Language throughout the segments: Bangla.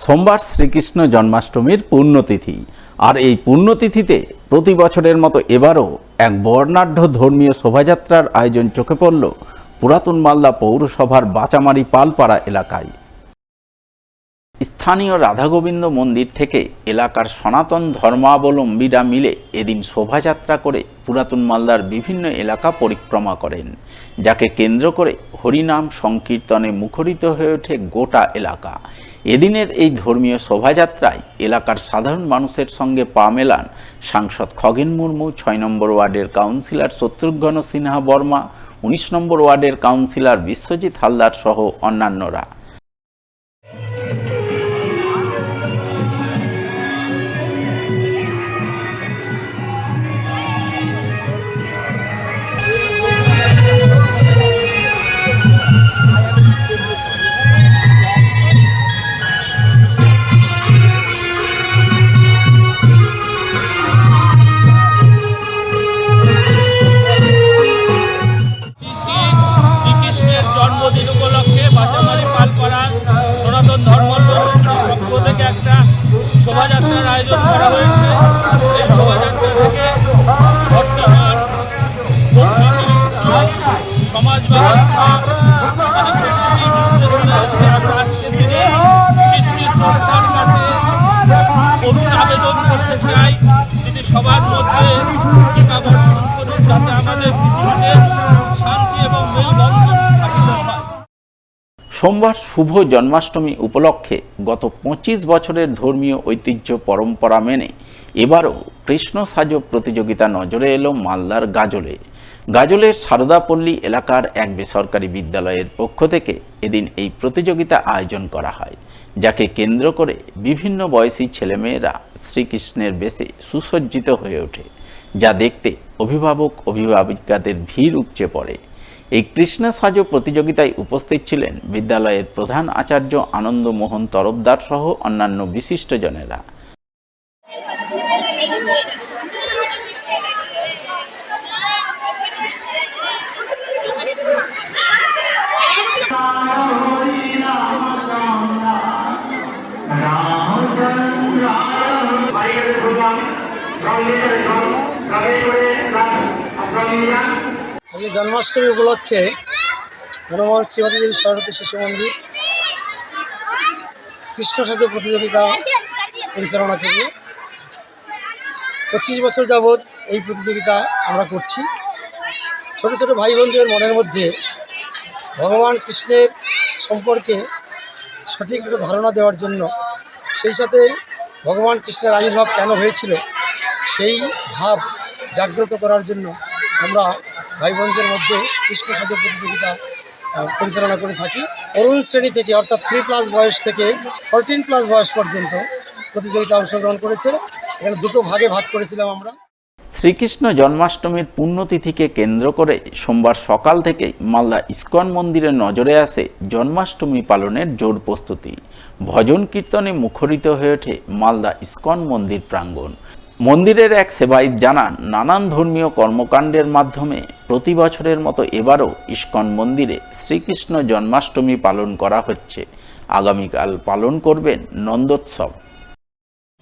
সোমবার শ্রীকৃষ্ণ জন্মাষ্টমীর পুণ্যতিথি। আর এই পুণ্যতিথিতে প্রতি বছরের মতো এবারও এক বর্ণাঢ্য ধর্মীয় শোভাযাত্রার আয়োজন চোখে পড়ল পুরাতন মালদা পৌরসভার বাচামারি পালপাড়া এলাকায়। স্থানীয় রাধাগোবিন্দ মন্দির থেকে এলাকার সনাতন ধর্মাবলম্বীরা মিলে এদিন শোভাযাত্রা করে পুরাতন মালদার বিভিন্ন এলাকা পরিক্রমা করেন, যাকে কেন্দ্র করে হরিনাম সংকীর্তনে মুখরিত হয়ে ওঠে গোটা এলাকা। এদিনের এই ধর্মীয় শোভাযাত্রায় এলাকার সাধারণ মানুষের সঙ্গে পা মেলান সাংসদ খগেন মুর্মু, ৬ নম্বর ওয়ার্ডের কাউন্সিলর শত্রুঘ্ন সিনহা বর্মা, ১৯ নম্বর ওয়ার্ডের কাউন্সিলর বিশ্বজিৎ হালদার সহ অন্যান্যরা। জন্মদিন উপলক্ষে বাচামারি পালপাড়া সনাতন ধর্ম পক্ষ থেকে একটা শোভাযাত্রার আয়োজন করা হয়েছে। এই শোভাযাত্রা থেকে বর্তমান সমাজবাদী আমরা আজকের দিনে সৃষ্টি সংস্থার কাছে করুণ আবেদন করতে চাই, তিনি সবার মধ্যে টিকা বর্ষণ করুন, যাতে আমাদের পৃথিবীতে শান্তি এবং মেলবন্ধন স্থাপিত হয়। সোমবার শুভ জন্মাষ্টমী উপলক্ষে গত ২৫ বছরের ধর্মীয় ঐতিহ্য পরম্পরা মেনে এবারও কৃষ্ণ সাজ প্রতিযোগিতা নজরে এলো মালদার গাজলে। গাজলের সারদাপল্লী এলাকার এক বেসরকারি বিদ্যালয়ের পক্ষ থেকে এদিন এই প্রতিযোগিতা আয়োজন করা হয়, যাকে কেন্দ্র করে বিভিন্ন বয়সী ছেলেমেয়েরা শ্রীকৃষ্ণের বেশে সুসজ্জিত হয়ে ওঠে, যা দেখতে অভিভাবক অভিভাবিকাদের ভিড় উপচে পড়ে। এই কৃষ্ণ সাজ প্রতিযোগিতায় উপস্থিত ছিলেন বিদ্যালয়ের প্রধান আচার্য আনন্দ মোহন তরফদার সহ অন্যান্য বিশিষ্টজনেরা। জন্মাষ্টমী উপলক্ষে হনুমান শ্রীমতী দেবী সরস্বতী শিশু মন্দির কৃষ্ণ সাজ প্রতিযোগিতা পরিচালনা থেকে 25 বছর যাবৎ এই প্রতিযোগিতা আমরা করছি। ছোট ছোট ভাই বোনদের মনের মধ্যে ভগবান কৃষ্ণের সম্পর্কে সঠিক একটা ধারণা দেওয়ার জন্য, সেই সাথে ভগবান কৃষ্ণের আবির্ভাব কেন হয়েছিল সেই ভাব জাগ্রত করার জন্য আমরা ভাই বোনদের মধ্যে কৃষ্ণ সাজ প্রতিযোগিতা পরিচালনা করে থাকি। তরুণ শ্রেণী থেকে অর্থাৎ 3+ বয়স থেকে 14+ বয়স পর্যন্ত প্রতিযোগিতা অংশগ্রহণ করেছে। এখানে দুটো ভাগে ভাগ করেছিলাম আমরা। শ্রীকৃষ্ণ জন্মাষ্টমীর পুণ্যতিথিকে কেন্দ্র করে সোমবার সকাল থেকে মালদা ইস্কন মন্দিরে নজরে আসে জন্মাষ্টমী পালনের জোর প্রস্তুতি। ভজন কীর্তনে মুখরিত হয়ে ওঠে মালদা ইস্কন মন্দির প্রাঙ্গণ। মন্দিরের এক সেবায়িত জানান, নানান ধর্মীয় কর্মকাণ্ডের মাধ্যমে প্রতি বছরের মতো এবারও ইস্কন মন্দিরে শ্রীকৃষ্ণ জন্মাষ্টমী পালন করা হচ্ছে। আগামীকাল পালন করবেন নন্দোৎসব।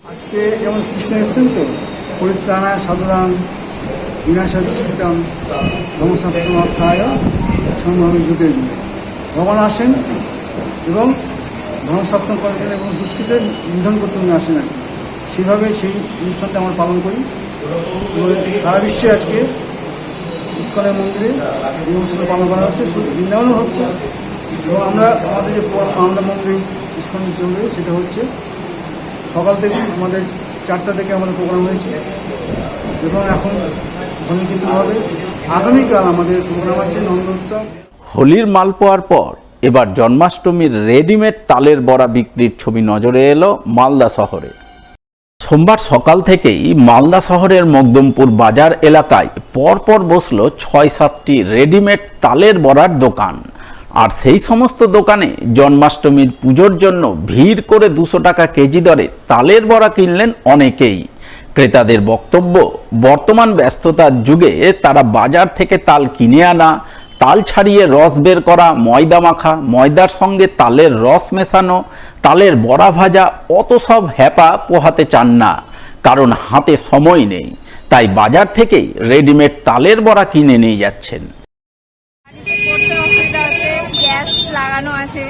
আজকে যেমন কৃষ্ণ এসছেন, তো পরিত্রাণায় সাধুরাম বিনাশায় দুষ্কৃতম ধর্মশাস্ত্র অর্থায় সম্ভ্রমী যুগে ভগবান আসেন এবং ধর্মশাস্ত্র করেন এবং দুষ্কৃতের নিধন করতে উনি আসেন আর কি। সেভাবে সেই অনুষ্ঠানটা আমরা পালন করি এবং সারা বিশ্বে আজকে ইস্কনের মন্দিরে এই অনুষ্ঠান পালন করা হচ্ছে, শুধু বৃন্দাবনও হচ্ছে এবং আমরা আমাদের যে আনন্দ মন্দির ইস্কনের চলবে সেটা হচ্ছে সকাল থেকে আমাদের 4টা থেকে আমাদের প্রোগ্রাম হয়েছে এবং এখন ভজন কীর্তন হবে। আগামীকাল আমাদের প্রোগ্রাম আছে নন্দোৎসব। হোলির মাল পাওয়ার পর এবার জন্মাষ্টমীর রেডিমেড তালের বড়া বিক্রির ছবি নজরে এলো মালদা শহরে। সোমবার সকাল থেকেই মালদা শহরের মকদমপুর বাজার এলাকায় পরপর বসলো 6-7টি রেডিমেড তালের বড়ার দোকান। আর সেই সমস্ত দোকানে জন্মাষ্টমীর পুজোর জন্য ভিড় করে 200 টাকা কেজি দরে তালের বড়া কিনলেন অনেকেই। ক্রেতাদের বক্তব্য, বর্তমান ব্যস্ততার যুগে তারা বাজার থেকে তাল কিনে আনা, তাল ছাড়িয়ে রস বের করা, ময়দা মাখা, ময়দার সঙ্গে তালের রস মেশানো, তালের বড়া ভাজা, অত সব হ্যাপা পোহাতে চান না, কারণ হাতে সময় নেই। তাই বাজার থেকেই রেডিমেড তালের বড়া কিনে নিয়ে যাচ্ছেন। বাড়িতে করতে অসুবিধা হচ্ছে, গ্যাস লাগানো আছে,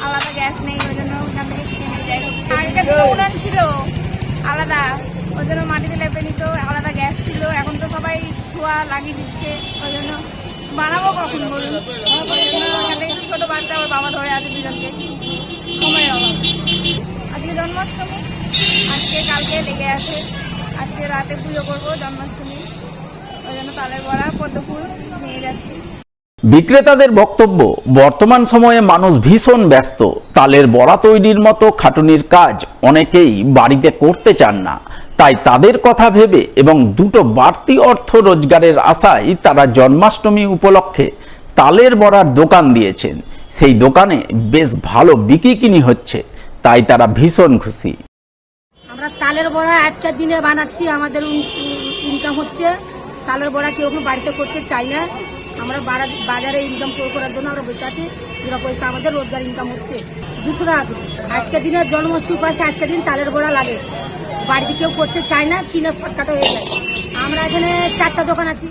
আলাদা গ্যাস নেই, ওই জন্য ওখান থেকে কিনে নিয়ে যাই। আগেকার দিনে উনান ছিল আলাদা, ওই জন্য মাটিতে লেপে নিত, আলাদা গ্যাস ছিল। এখন তো সবাই ছোঁয়া লাগিয়ে দিচ্ছে, ওই জন্য বানাবো কখন বলুন। ওই জন্য ওখান থেকে ছোটো বাচ্চা ওর বাবা ধরে আছে দুজনকে, সময়ের অভাব। আজকে জন্মাষ্টমী, আজকে কালকে লেগে আছে, আজকে রাতে পুজো করবো জন্মাষ্টমী, ওই জন্য তালের বড়া পদ্ম ফুল নিয়ে যাচ্ছি। বিক্রেতাদের বক্তব্য, বর্তমান সময়ে মানুষ ভীষণ ব্যস্ত, তালের বড়া তৈরির মতো খাটুনির কাজ অনেকেই বাড়িতে করতে চান না। তাই তাদের কথা ভেবে এবং দুটো বাড়তি অর্থ রোজগারের আশায় তারা জন্মাষ্টমী উপলক্ষে তালের বড়ার দোকান দিয়েছেন। সেই দোকানে বেশ ভালো বিক্রি হচ্ছে, তাই তারা ভীষণ খুশি। আমরা তালের বড়া আজকের দিনে বানাচ্ছি, আমাদের ইনকাম হচ্ছে। তালের বড়া কেউ এখন বাড়িতে করতে চাই না, আমরা বাজারে ইনকাম করার জন্য আমরা বসে আছি। দুটো পয়সা আমাদের রোজগার ইনকাম হচ্ছে। 200 টাকা করে আজকের দিনে জন্মাষ্টমী পাশে আজকের দিন তালের বড়া লাগে, বাড়িতে কেউ করতে চায় না, কিনে শর্টকাটও হয়ে যায়। আমরা এখানে 4টা দোকান আছি।